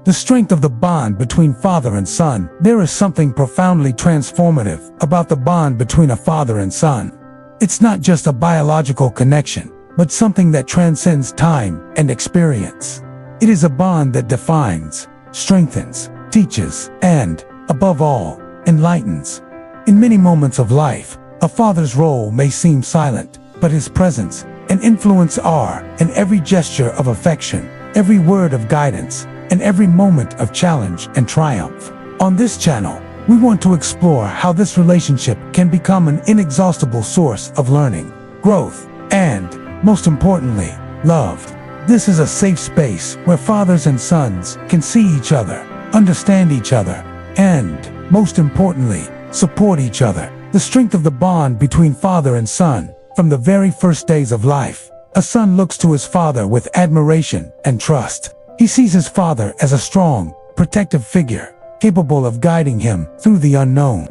The strength of the bond between father and son. There is something profoundly transformative about the bond between a father and son. It's not just a biological connection, but something that transcends time and experience. It is a bond that defines, strengthens, teaches, and, above all, enlightens. In many moments of life, a father's role may seem silent, but his presence and influence are in every gesture of affection, every word of guidance, and every moment of challenge and triumph. On this channel, we want to explore how this relationship can become an inexhaustible source of learning, growth, and, most importantly, love. This is a safe space where fathers and sons can see each other, understand each other, and, most importantly, support each other. The strength of the bond between father and son. From the very first days of life, a son looks to his father with admiration and trust. He sees his father as a strong, protective figure, capable of guiding him through the unknown.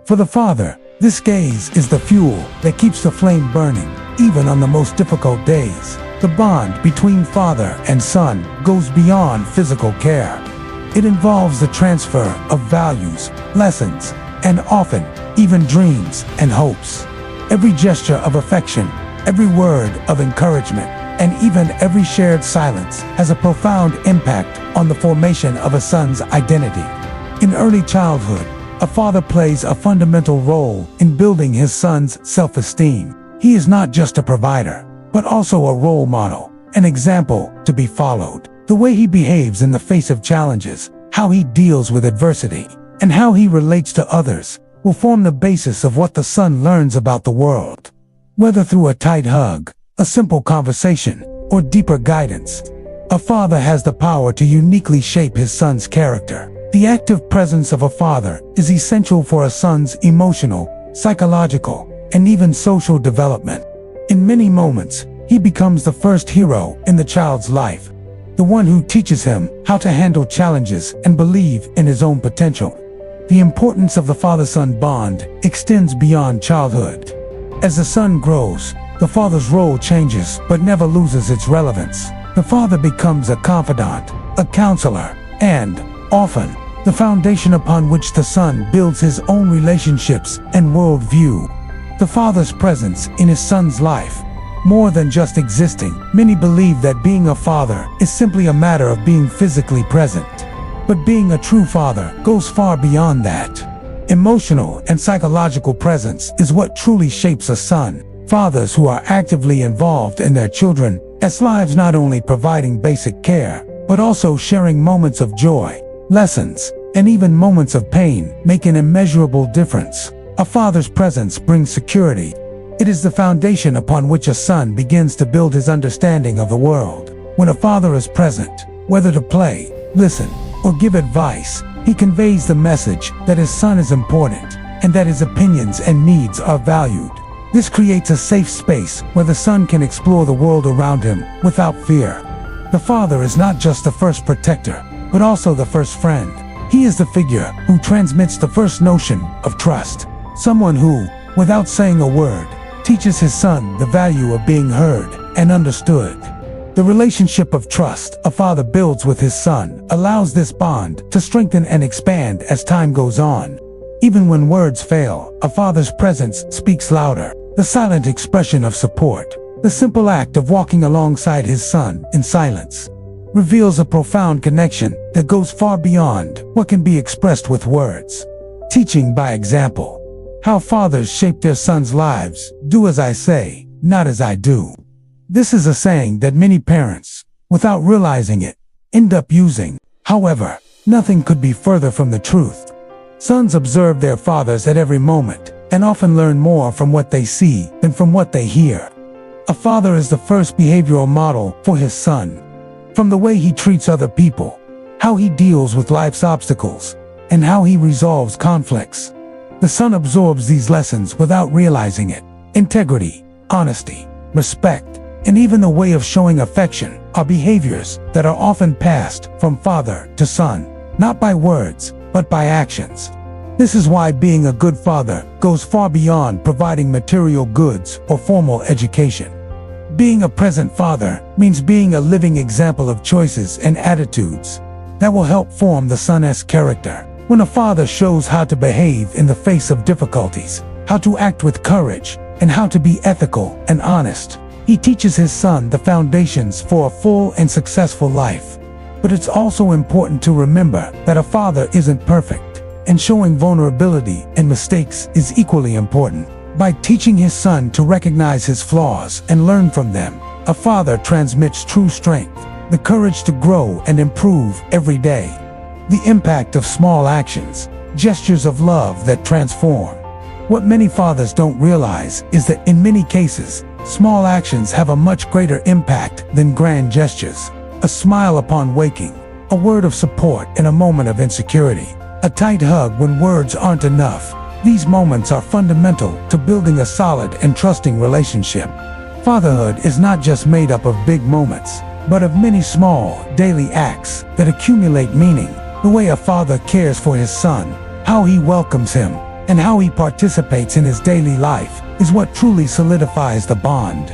For the father, this gaze is the fuel that keeps the flame burning, even on the most difficult days. The bond between father and son goes beyond physical care. It involves the transfer of values, lessons, and often even dreams and hopes. Every gesture of affection, every word of encouragement, and even every shared silence has a profound impact on the formation of a son's identity. In early childhood, a father plays a fundamental role in building his son's self-esteem. He is not just a provider, but also a role model, an example to be followed. The way he behaves in the face of challenges, how he deals with adversity, and how he relates to others will form the basis of what the son learns about the world. Whether through a tight hug, a simple conversation, or deeper guidance, a father has the power to uniquely shape his son's character. The active presence of a father is essential for a son's emotional, psychological, and even social development. In many moments, he becomes the first hero in the child's life, the one who teaches him how to handle challenges and believe in his own potential. The importance of the father-son bond extends beyond childhood. As the son grows, the father's role changes but never loses its relevance. The father becomes a confidant, a counselor, and, often, the foundation upon which the son builds his own relationships and worldview. The father's presence in his son's life, more than just existing. Many believe that being a father is simply a matter of being physically present. But being a true father goes far beyond that. Emotional and psychological presence is what truly shapes a son. Fathers who are actively involved in their children's lives, not only providing basic care, but also sharing moments of joy, lessons, and even moments of pain, make an immeasurable difference. A father's presence brings security. It is the foundation upon which a son begins to build his understanding of the world. When a father is present, whether to play, listen, or give advice, he conveys the message that his son is important and that his opinions and needs are valued. This creates a safe space where the son can explore the world around him without fear. The father is not just the first protector, but also the first friend. He is the figure who transmits the first notion of trust. Someone who, without saying a word, teaches his son the value of being heard and understood. The relationship of trust a father builds with his son allows this bond to strengthen and expand as time goes on. Even when words fail, a father's presence speaks louder. The silent expression of support, the simple act of walking alongside his son in silence, reveals a profound connection that goes far beyond what can be expressed with words. Teaching by example. How fathers shape their sons' lives. Do as I say, not as I do. This is a saying that many parents, without realizing it, end up using. However, nothing could be further from the truth. Sons observe their fathers at every moment, and often learn more from what they see than from what they hear. A father is the first behavioral model for his son. From the way he treats other people, how he deals with life's obstacles, and how he resolves conflicts. The son absorbs these lessons without realizing it. Integrity, honesty, respect, and even the way of showing affection are behaviors that are often passed from father to son, not by words, but by actions. This is why being a good father goes far beyond providing material goods or formal education. Being a present father means being a living example of choices and attitudes that will help form the son's character. When a father shows how to behave in the face of difficulties, how to act with courage, and how to be ethical and honest, he teaches his son the foundations for a full and successful life. But it's also important to remember that a father isn't perfect, and showing vulnerability and mistakes is equally important. By teaching his son to recognize his flaws and learn from them, a father transmits true strength, the courage to grow and improve every day. The impact of small actions, gestures of love that transform. What many fathers don't realize is that in many cases, small actions have a much greater impact than grand gestures. A smile upon waking, a word of support in a moment of insecurity, a tight hug when words aren't enough. These moments are fundamental to building a solid and trusting relationship. Fatherhood is not just made up of big moments, but of many small, daily acts that accumulate meaning. The way a father cares for his son, how he welcomes him, and how he participates in his daily life is what truly solidifies the bond.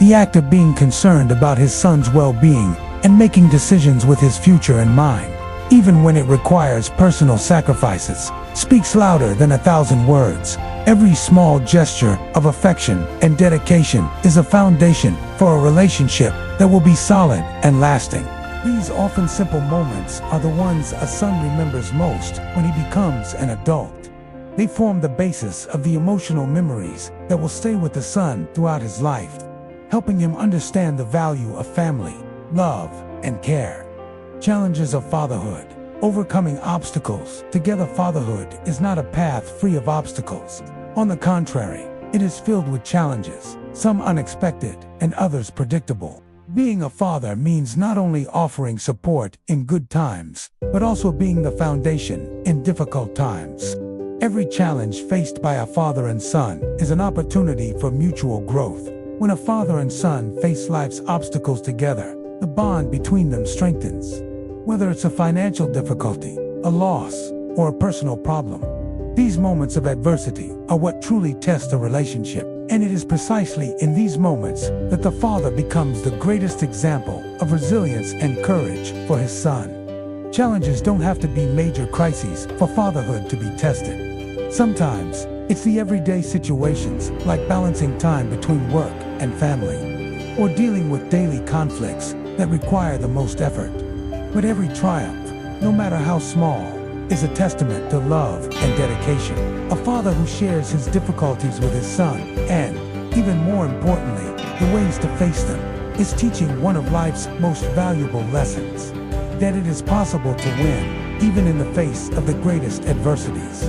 The act of being concerned about his son's well-being and making decisions with his future in mind, even when it requires personal sacrifices, speaks louder than 1,000 words. Every small gesture of affection and dedication is a foundation for a relationship that will be solid and lasting. These often simple moments are the ones a son remembers most when he becomes an adult. They form the basis of the emotional memories that will stay with the son throughout his life, helping him understand the value of family, love, and care. Challenges of fatherhood. Overcoming obstacles. Together, fatherhood is not a path free of obstacles. On the contrary, it is filled with challenges, some unexpected and others predictable. Being a father means not only offering support in good times, but also being the foundation in difficult times. Every challenge faced by a father and son is an opportunity for mutual growth. When a father and son face life's obstacles together, the bond between them strengthens. Whether it's a financial difficulty, a loss, or a personal problem, these moments of adversity are what truly test a relationship. And it is precisely in these moments that the father becomes the greatest example of resilience and courage for his son. Challenges don't have to be major crises for fatherhood to be tested. Sometimes, it's the everyday situations like balancing time between work and family, or dealing with daily conflicts that require the most effort. But every triumph, no matter how small, is a testament to love and dedication. A father who shares his difficulties with his son, and, even more importantly, the ways to face them, is teaching one of life's most valuable lessons. That it is possible to win, even in the face of the greatest adversities.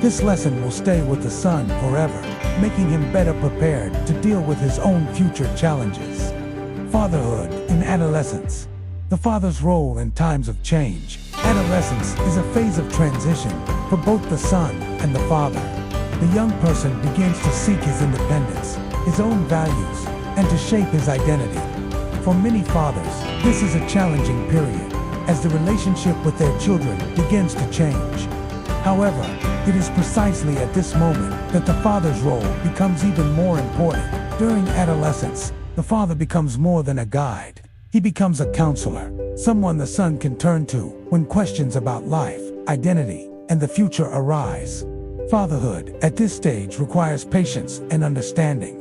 This lesson will stay with the son forever, making him better prepared to deal with his own future challenges. Fatherhood in adolescence. The father's role in times of change. Adolescence is a phase of transition for both the son and the father. The young person begins to seek his independence, his own values, and to shape his identity. For many fathers, this is a challenging period, as the relationship with their children begins to change. However, it is precisely at this moment that the father's role becomes even more important. During adolescence, the father becomes more than a guide. He becomes a counselor, someone the son can turn to when questions about life, identity, and the future arise. Fatherhood at this stage requires patience and understanding.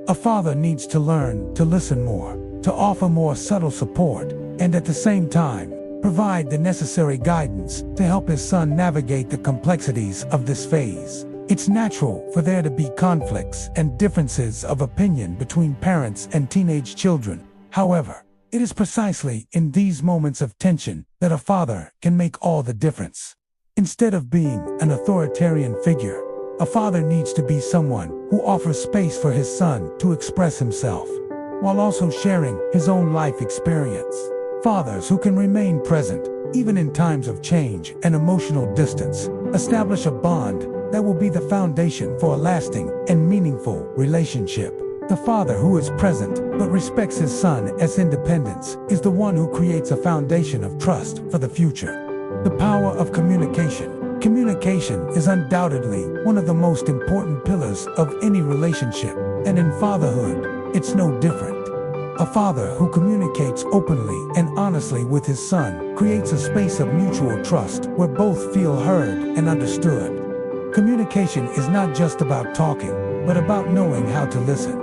A father needs to learn to listen more, to offer more subtle support, and at the same time, provide the necessary guidance to help his son navigate the complexities of this phase. It's natural for there to be conflicts and differences of opinion between parents and teenage children. However, it is precisely in these moments of tension that a father can make all the difference. Instead of being an authoritarian figure, a father needs to be someone who offers space for his son to express himself, while also sharing his own life experience. Fathers who can remain present, even in times of change and emotional distance, establish a bond that will be the foundation for a lasting and meaningful relationship. The father who is present but respects his son as independence is the one who creates a foundation of trust for the future. The power of communication. Communication is undoubtedly one of the most important pillars of any relationship, and in fatherhood, it's no different. A father who communicates openly and honestly with his son creates a space of mutual trust where both feel heard and understood. Communication is not just about talking, but about knowing how to listen.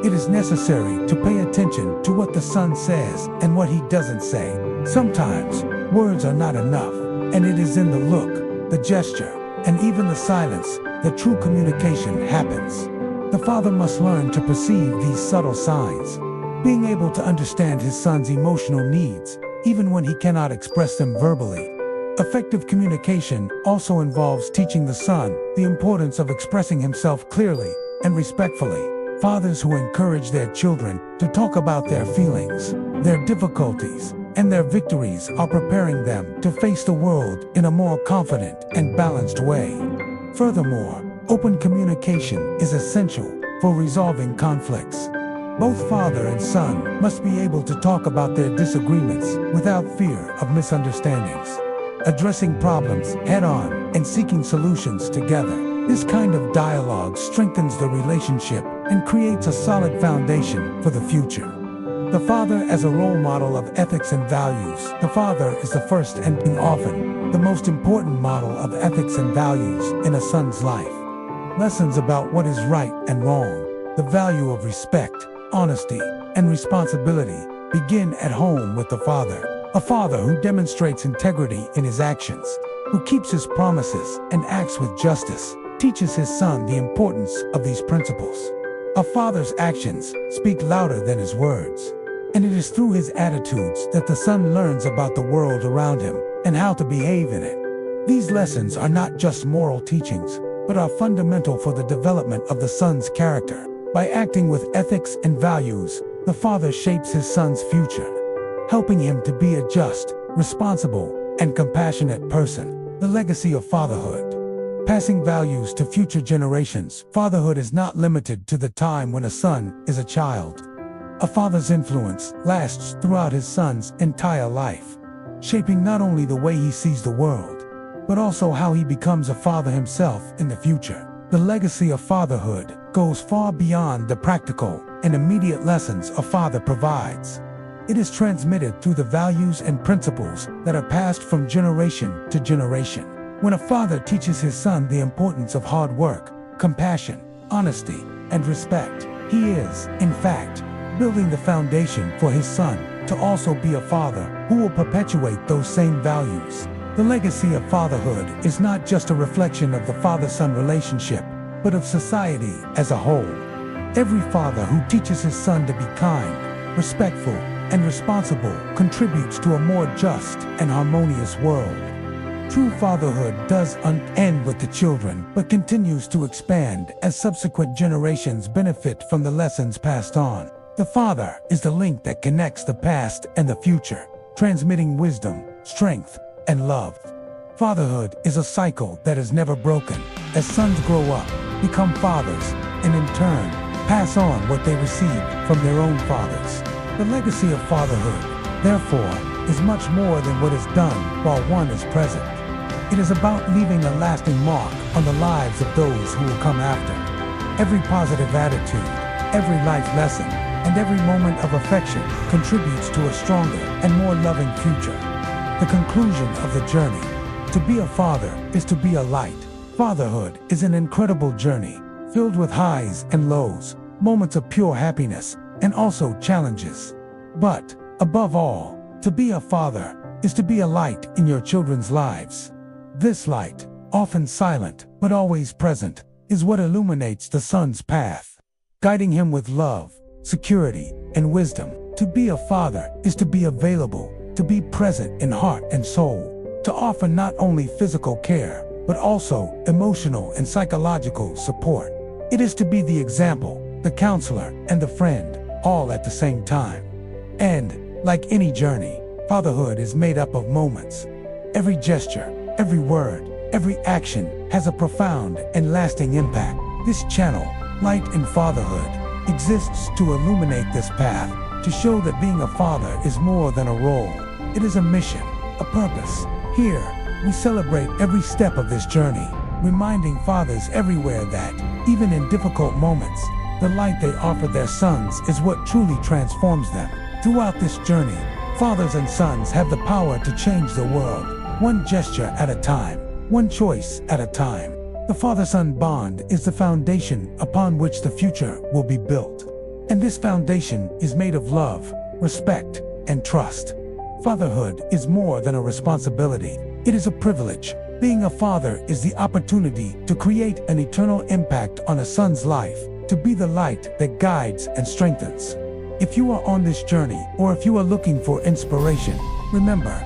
It is necessary to pay attention to what the son says and what he doesn't say. Sometimes, words are not enough, and it is in the look, the gesture, and even the silence that true communication happens. The father must learn to perceive these subtle signs, being able to understand his son's emotional needs, even when he cannot express them verbally. Effective communication also involves teaching the son the importance of expressing himself clearly and respectfully. Fathers who encourage their children to talk about their feelings, their difficulties, and their victories are preparing them to face the world in a more confident and balanced way. Furthermore, open communication is essential for resolving conflicts. Both father and son must be able to talk about their disagreements without fear of misunderstandings. Addressing problems head-on and seeking solutions together. This kind of dialogue strengthens the relationship and creates a solid foundation for the future. The father as a role model of ethics and values. The father is the first and often the most important model of ethics and values in a son's life. Lessons about what is right and wrong, the value of respect, honesty, and responsibility begin at home with the father. A father who demonstrates integrity in his actions, who keeps his promises and acts with justice, teaches his son the importance of these principles. A father's actions speak louder than his words, and it is through his attitudes that the son learns about the world around him and how to behave in it. These lessons are not just moral teachings, but are fundamental for the development of the son's character. By acting with ethics and values, the father shapes his son's future, helping him to be a just, responsible, and compassionate person. The legacy of fatherhood. Passing values to future generations. Fatherhood is not limited to the time when a son is a child. A father's influence lasts throughout his son's entire life, shaping not only the way he sees the world, but also how he becomes a father himself in the future. The legacy of fatherhood goes far beyond the practical and immediate lessons a father provides. It is transmitted through the values and principles that are passed from generation to generation. When a father teaches his son the importance of hard work, compassion, honesty, and respect, he is, in fact, building the foundation for his son to also be a father who will perpetuate those same values. The legacy of fatherhood is not just a reflection of the father-son relationship, but of society as a whole. Every father who teaches his son to be kind, respectful, and responsible contributes to a more just and harmonious world. True fatherhood doesn't end with the children, but continues to expand as subsequent generations benefit from the lessons passed on. The father is the link that connects the past and the future, transmitting wisdom, strength, and love. Fatherhood is a cycle that is never broken. As sons grow up, become fathers, and in turn, pass on what they received from their own fathers. The legacy of fatherhood, therefore, is much more than what is done while one is present. It is about leaving a lasting mark on the lives of those who will come after. Every positive attitude, every life lesson, and every moment of affection contributes to a stronger and more loving future. The conclusion of the journey. To be a father is to be a light. Fatherhood is an incredible journey, filled with highs and lows, moments of pure happiness, and also challenges. But, above all, to be a father is to be a light in your children's lives. This light, often silent but always present, is what illuminates the son's path, guiding him with love, security, and wisdom. To be a father is to be available, to be present in heart and soul, to offer not only physical care, but also emotional and psychological support. It is to be the example, the counselor, and the friend, all at the same time. And, like any journey, fatherhood is made up of moments. Every gesture, every word, every action has a profound and lasting impact. This channel, Light in Fatherhood, exists to illuminate this path, to show that being a father is more than a role. It is a mission, a purpose. Here, we celebrate every step of this journey, reminding fathers everywhere that, even in difficult moments, The light they offer their sons is what truly transforms them. Throughout this journey, fathers and sons have the power to change the world, one gesture at a time, one choice at a time. The father-son bond is the foundation upon which the future will be built. And this foundation is made of love, respect, and trust. Fatherhood is more than a responsibility. It is a privilege. Being a father is the opportunity to create an eternal impact on a son's life, to be the light that guides and strengthens. If you are on this journey, or if you are looking for inspiration, remember,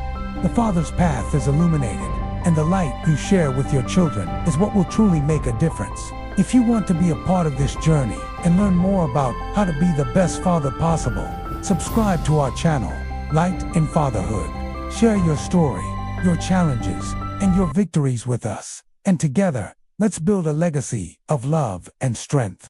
the Father's path is illuminated, and the light you share with your children is what will truly make a difference. If you want to be a part of this journey and learn more about how to be the best father possible, subscribe to our channel, Light in Fatherhood. Share your story, your challenges, and your victories with us. And together, let's build a legacy of love and strength.